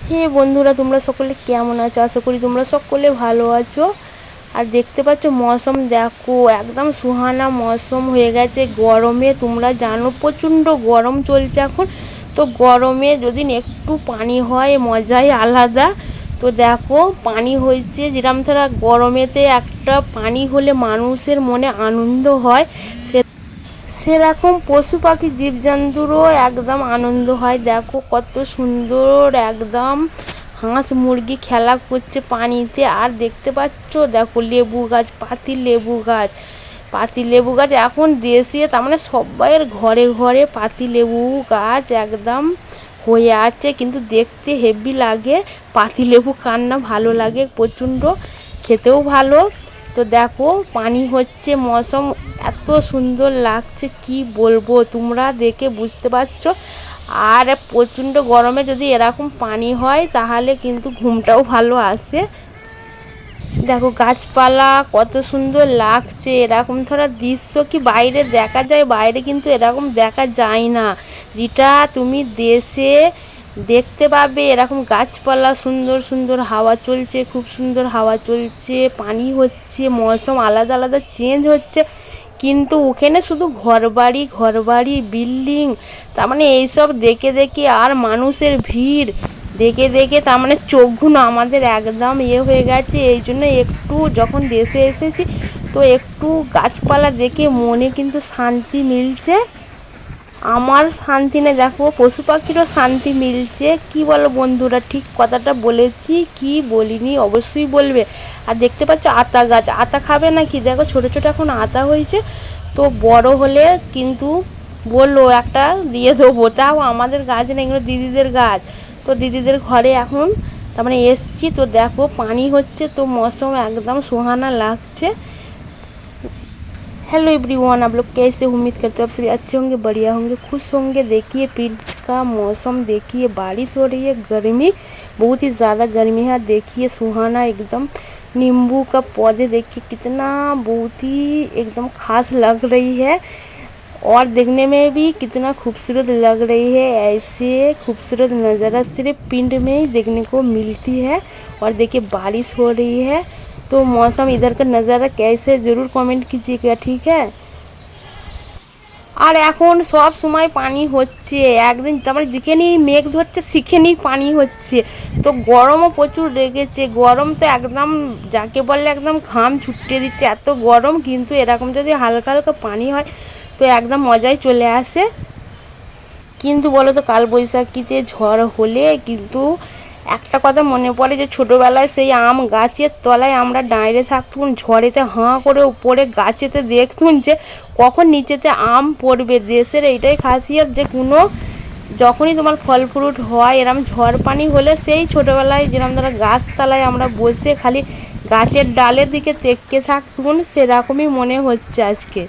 হে বন্ধুরা, তোমরা সকলে কেমন আছো? আশা করি তোমরা সকলে ভালো আছো। আর দেখতে পাচ্ছ মৌসুম দেখো, একদম সুহানা মৌসুম হয়ে গেছে। গরমে তোমরা জানো প্রচণ্ড গরম চলছে এখন। তো গরমে যদি একটু পানি হয় মজাই আলাদা। তো দেখো পানি হয়েছে, যেরকম ধরা গরমেতে একটা পানি হলে মানুষের মনে আনন্দ হয়, সেরকম পশু পাখি জীবজন্তুরও একদম আনন্দ হয়। দেখো কত সুন্দর একদম হাঁস মুরগি খেলা করছে পানিতে। আর দেখতে পাচ্ছ দেখো লেবু গাছ, পাতি লেবু গাছ এখন দেশে তার মানে সবাইয়ের ঘরে ঘরে পাতি লেবু গাছ একদম হয়ে আছে। কিন্তু দেখতে হেভি লাগে। পাতি লেবু কার না ভালো লাগে, প্রচণ্ড খেতেও ভালো। তো দেখো পানি হচ্ছে, মৌসুম এত সুন্দর লাগছে কি বলবো, তোমরা দেখে বুঝতে পারছো। আর প্রচণ্ড গরমে যদি এরকম পানি হয় তাহলে কিন্তু ঘুমটাও ভালো আসে। দেখো গাছপালা কত সুন্দর লাগছে। এরকম ধরা দৃশ্য কি বাইরে দেখা যায়? বাইরে কিন্তু এরকম দেখা যায় না, যেটা তুমি দেশে দেখতে পাবে। এরকম গাছপালা, সুন্দর সুন্দর হাওয়া চলছে, খুব সুন্দর হাওয়া চলছে, পানি হচ্ছে, মৌসুম আলাদা আলাদা চেঞ্জ হচ্ছে। কিন্তু ওখানে শুধু ঘরবাড়ি বিল্ডিং, তার মানে এইসব দেখে দেখে আর মানুষের ভিড় দেখে দেখে তার মানে চোখগুলো আমাদের একদম হয়ে গেছে। এই জন্য একটু যখন দেশে এসেছি তো একটু গাছপালা দেখে মনে কিন্তু শান্তি মিলছে। আমার শান্তি না, দেখো পশু পাখিরও শান্তি মিলছে। কি বলো বন্ধুরা, ঠিক কথাটা বলেছি কি বলিনি অবশ্যই বলবে। আর দেখতে পাচ্ছ আতা গাছ, আতা খাবে না কি? দেখো ছোট ছোট এখন আতা হয়েছে, তো বড় হলে কিন্তু বললো একটা দিয়ে দেবো। তাও আমাদের গাছ না, এগুলো দিদিদের গাছ। তো দিদিদের ঘরে এখন তার মানে এসছি। তো দেখো পানি হচ্ছে, তো মৌসুম একদম सुहाना লাগছে। हेलो एवरीवन, आप लोग कैसे? उम्मीद करते हो आप सभी अच्छे होंगे, बढ़िया होंगे, खुश होंगे। देखिए पिंड का मौसम, देखिए बारिश हो रही है, गर्मी बहुत ही ज़्यादा गर्मी है। देखिए सुहाना एकदम, नींबू का पौधे देखिए कितना बहुत ही एकदम खास लग रही है। और देखने में भी कितना खूबसूरत लग रही है। ऐसे खूबसूरत नज़ारा सिर्फ पिंड में ही देखने को मिलती है। और देखिए बारिश हो रही है। तो मौसम इधर का नज़ारा कैसे ज़रूर कमेंट कीजिएगा, ठीक है। আর এখন সব সময় পানি হচ্ছে, একদিন তারপরে যেখানেই মেঘ ধরছে সেখানেই পানি হচ্ছে। তো গরমও প্রচুর লেগেছে, গরম তো একদম যাকে বললে একদম ঘাম ছুটে দিচ্ছে, এত গরম। কিন্তু এরকম যদি হালকা হালকা পানি হয় তো একদম মজাই চলে আসে। কিন্তু বলো তো কালবৈশাখীতে ঝড় হলে কিন্তু একটা কথা মনে পড়ে যে ছোটোবেলায় সেই আম গাছের তলায় আমরা দাঁড়িয়ে থাকতুম, ঝড়েতে হাঁ করে উপরে গাছেতে দেখতুম যে কখন নিচেতে আম পড়বে। দেশের এইটাই খাসিয়ত যে কোনো যখনই তোমার ফল ফ্রুট হয় এরম ঝড় পানি হলে সেই ছোটোবেলায় যেরকম ধরো গাছতলায় আমরা বসে খালি গাছের ডালের দিকে তেঁকে থাকতুম, সেরকমই মনে হচ্ছে আজকে।